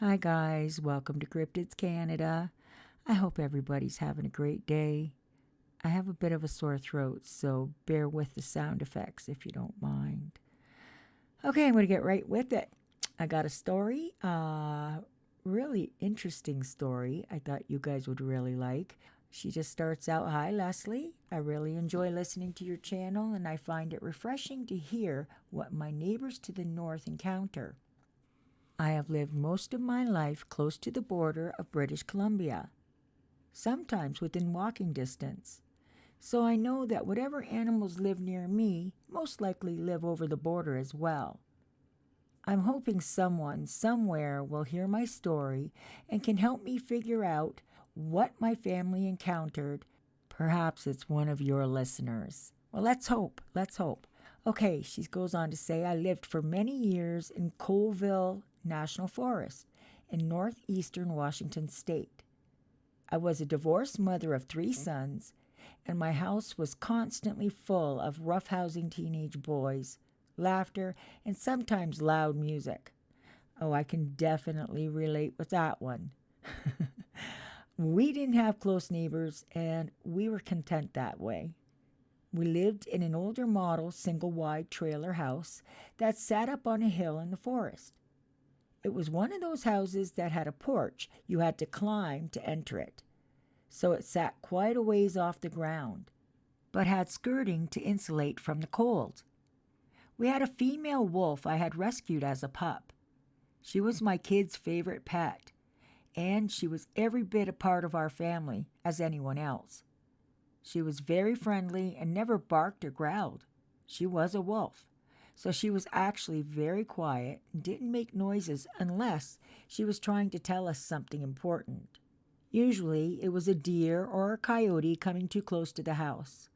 Hi, guys. Welcome to Cryptids Canada. I hope everybody's having a great day. I have a bit of a sore throat, so bear with the sound effects if you don't mind. Okay, I'm going to get right with it. I got a story, really interesting story I thought you guys would really like. She just starts out, "Hi, Leslie. I really enjoy listening to your channel, and I find it refreshing to hear what my neighbors to the north encounter. I have lived most of my life close to the border of British Columbia, sometimes within walking distance. So I know that whatever animals live near me most likely live over the border as well. I'm hoping someone somewhere will hear my story and can help me figure out what my family encountered. Perhaps it's one of your listeners. Well, let's hope. Let's hope. Okay, she goes on to say, I lived for many years in Colville National Forest in northeastern Washington state. I was a divorced mother of 3 sons, and my house was constantly full of roughhousing teenage boys, laughter, and sometimes loud music. Oh, I can definitely relate with that one. We didn't have close neighbors, and we were content that way. We lived in an older model single wide trailer house that sat up on a hill in the forest. It was one of those houses that had a porch you had to climb to enter it, so it sat quite a ways off the ground, but had skirting to insulate from the cold. We had a female wolf I had rescued as a pup. She was my kid's favorite pet, and she was every bit a part of our family as anyone else. She was very friendly and never barked or growled. She was a wolf, so she was actually very quiet and didn't make noises unless she was trying to tell us something important. Usually it was a deer or a coyote coming too close to the house.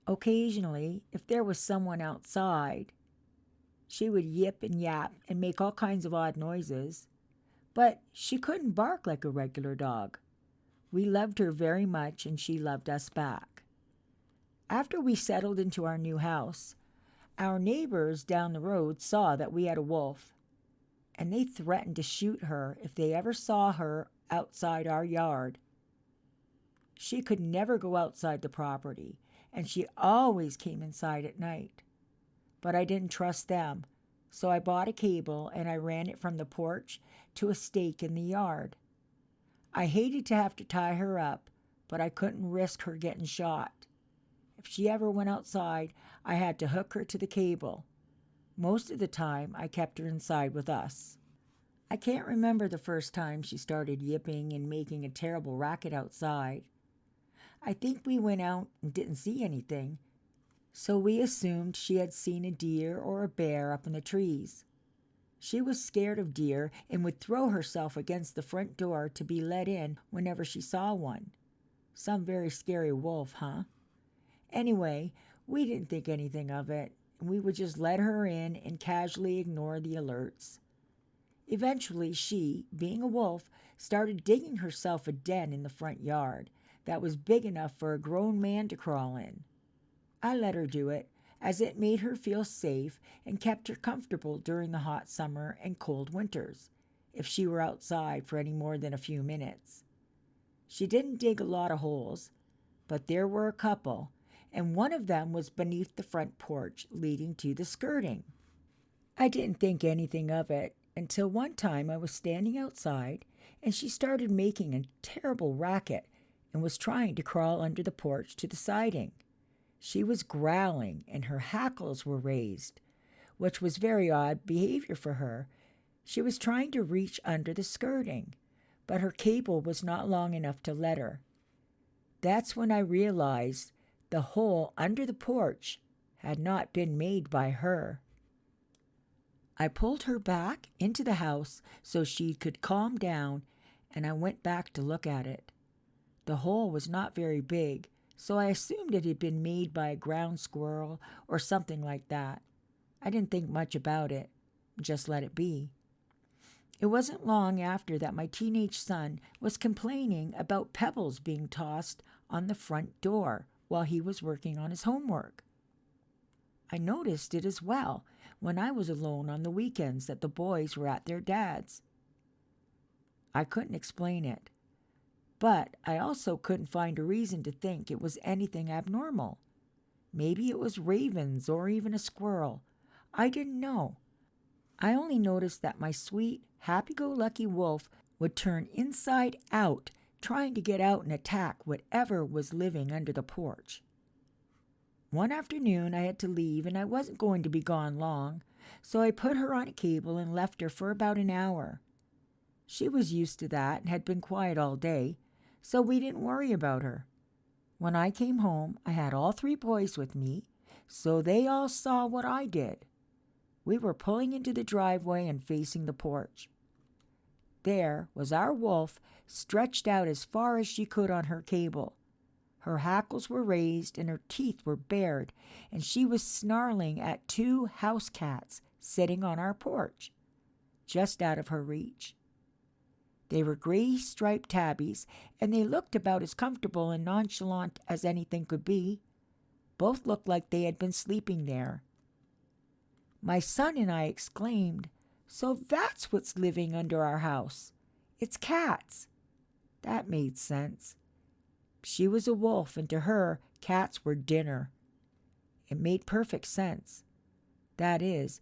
Occasionally, if there was someone outside, she would yip and yap and make all kinds of odd noises, but she couldn't bark like a regular dog. We loved her very much, and she loved us back. After we settled into our new house, our neighbors down the road saw that we had a wolf, and they threatened to shoot her if they ever saw her outside our yard. She could never go outside the property, and she always came inside at night. But I didn't trust them, so I bought a cable and I ran it from the porch to a stake in the yard. I hated to have to tie her up, but I couldn't risk her getting shot. If she ever went outside, I had to hook her to the cable. Most of the time, I kept her inside with us. I can't remember the first time she started yipping and making a terrible racket outside. I think we went out and didn't see anything, so we assumed she had seen a deer or a bear up in the trees. She was scared of deer and would throw herself against the front door to be let in whenever she saw one. Some very scary wolf, huh? Anyway, we didn't think anything of it, and we would just let her in and casually ignore the alerts. Eventually, she, being a wolf, started digging herself a den in the front yard that was big enough for a grown man to crawl in. I let her do it, as it made her feel safe and kept her comfortable during the hot summer and cold winters, if she were outside for any more than a few minutes. She didn't dig a lot of holes, but there were a couple, and one of them was beneath the front porch leading to the skirting. I didn't think anything of it until one time I was standing outside and she started making a terrible racket and was trying to crawl under the porch to the siding. She was growling and her hackles were raised, which was very odd behavior for her. She was trying to reach under the skirting, but her cable was not long enough to let her. That's when I realized the hole under the porch had not been made by her. I pulled her back into the house so she could calm down, and I went back to look at it. The hole was not very big, so I assumed it had been made by a ground squirrel or something like that. I didn't think much about it, just let it be. It wasn't long after that my teenage son was complaining about pebbles being tossed on the front door while he was working on his homework. I noticed it as well when I was alone on the weekends that the boys were at their dad's. I couldn't explain it, but I also couldn't find a reason to think it was anything abnormal. Maybe it was ravens or even a squirrel. I didn't know. I only noticed that my sweet, happy-go-lucky wolf would turn inside out, trying to get out and attack whatever was living under the porch. One afternoon I had to leave and I wasn't going to be gone long, so I put her on a cable and left her for about an hour. She was used to that and had been quiet all day, so we didn't worry about her. When I came home, I had all 3 boys with me, so they all saw what I did. We were pulling into the driveway and facing the porch. There was our wolf stretched out as far as she could on her cable. Her hackles were raised and her teeth were bared, and she was snarling at 2 house cats sitting on our porch, just out of her reach. They were gray-striped tabbies, and they looked about as comfortable and nonchalant as anything could be. Both looked like they had been sleeping there. My son and I exclaimed, "So that's what's living under our house. It's cats." That made sense. She was a wolf, and to her, cats were dinner. It made perfect sense. That is,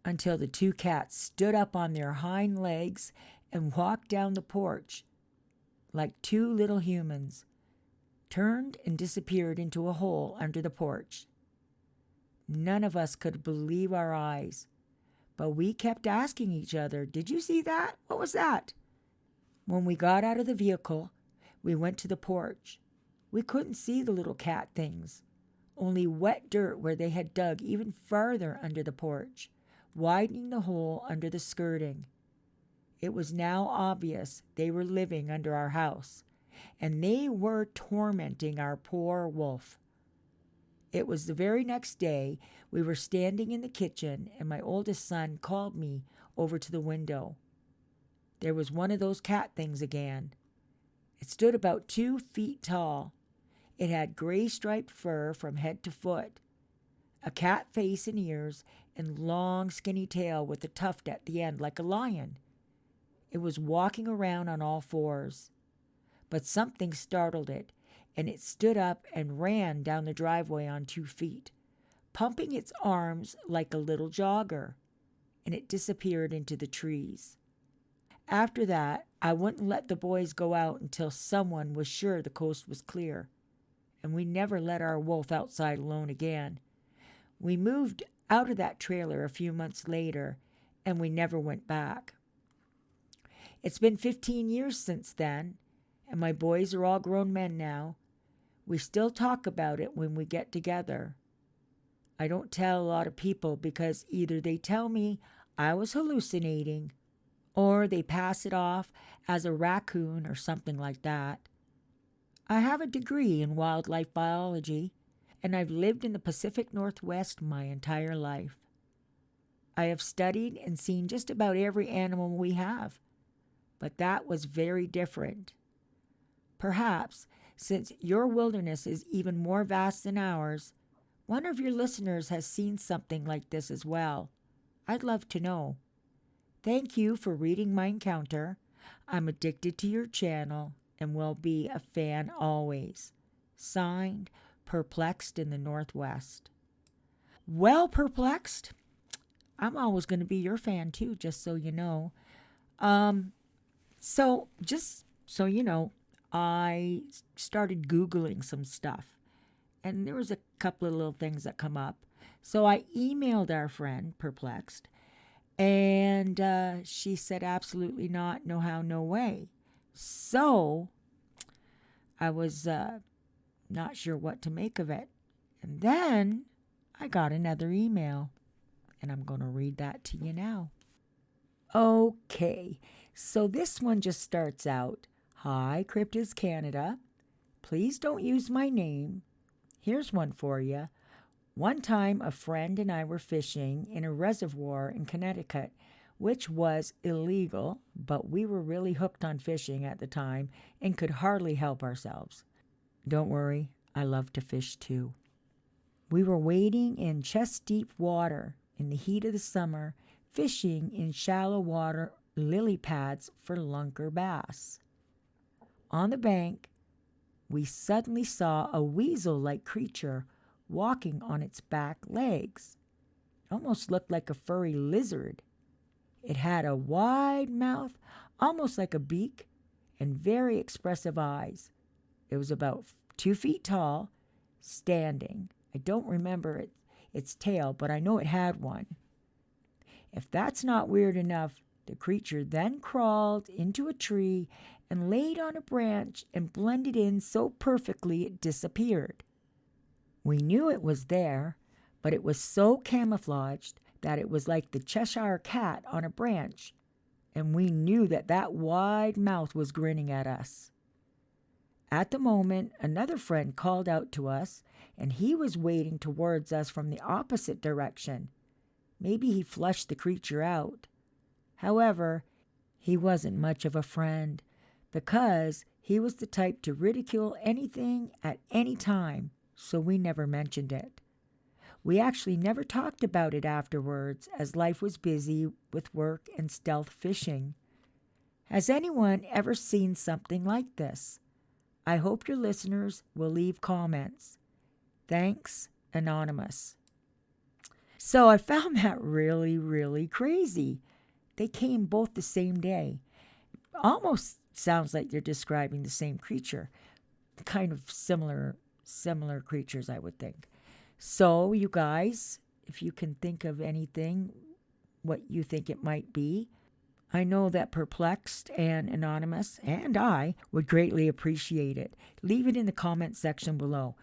until the 2 cats stood up on their hind legs and walked down the porch like 2 little humans, turned and disappeared into a hole under the porch. None of us could believe our eyes, but we kept asking each other, "Did you see that? What was that?" When we got out of the vehicle, we went to the porch. We couldn't see the little cat things, only wet dirt where they had dug even farther under the porch, widening the hole under the skirting. It was now obvious they were living under our house, and they were tormenting our poor wolf. It was the very next day. We were standing in the kitchen, and my oldest son called me over to the window. There was one of those cat things again. It stood about 2 feet tall. It had gray-striped fur from head to foot, a cat face and ears, and long, skinny tail with a tuft at the end like a lion. It was walking around on all 4s. But something startled it, and it stood up and ran down the driveway on 2 feet, pumping its arms like a little jogger, and it disappeared into the trees. After that, I wouldn't let the boys go out until someone was sure the coast was clear, and we never let our wolf outside alone again. We moved out of that trailer a few months later, and we never went back. It's been 15 years since then, and my boys are all grown men now. We still talk about it when we get together. I don't tell a lot of people because either they tell me I was hallucinating or they pass it off as a raccoon or something like that. I have a degree in wildlife biology, and I've lived in the Pacific Northwest my entire life. I have studied and seen just about every animal we have, but that was very different. Perhaps, since your wilderness is even more vast than ours, one of your listeners has seen something like this as well. I'd love to know. Thank you for reading my encounter. I'm addicted to your channel and will be a fan always. Signed, Perplexed in the Northwest. Well, Perplexed, I'm always going to be your fan too, just so you know. Just so you know, I started Googling some stuff, and there was a couple of little things that come up. So I emailed our friend, Perplexed, and she said, absolutely not, no how, no way. So I was not sure what to make of it. And then I got another email, and I'm going to read that to you now. Okay, so this one just starts out, "Hi, Cryptids Canada. Please don't use my name. Here's one for you. One time a friend and I were fishing in a reservoir in Connecticut, which was illegal, but we were really hooked on fishing at the time and could hardly help ourselves. Don't worry, I love to fish too. We were wading in chest-deep water in the heat of the summer, fishing in shallow water lily pads for lunker bass. On the bank, we suddenly saw a weasel-like creature walking on its back legs. It almost looked like a furry lizard. It had a wide mouth, almost like a beak, and very expressive eyes. It was about 2 feet tall, standing. I don't remember its tail, but I know it had one. If that's not weird enough, the creature then crawled into a tree and laid on a branch and blended in so perfectly it disappeared. We knew it was there, but it was so camouflaged that it was like the Cheshire cat on a branch, and we knew that that wide mouth was grinning at us. At the moment, another friend called out to us, and he was wading towards us from the opposite direction. Maybe he flushed the creature out. However, he wasn't much of a friend because he was the type to ridicule anything at any time, so we never mentioned it. We actually never talked about it afterwards as life was busy with work and stealth fishing. Has anyone ever seen something like this? I hope your listeners will leave comments. Thanks, Anonymous. So I found that really, really crazy. They came both the same day. Almost sounds like they're describing the same creature. Kind of similar creatures, I would think. So, you guys, if you can think of anything, what you think it might be, I know that Perplexed and Anonymous and I would greatly appreciate it. Leave it in the comment section below.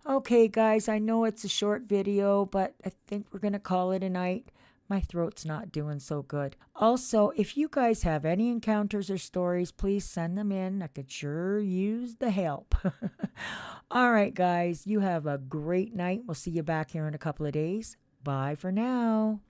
Okay, guys, I know it's a short video, but I think we're going to call it a night. My throat's not doing so good. Also, if you guys have any encounters or stories, please send them in. I could sure use the help. All right, guys, you have a great night. We'll see you back here in a couple of days. Bye for now.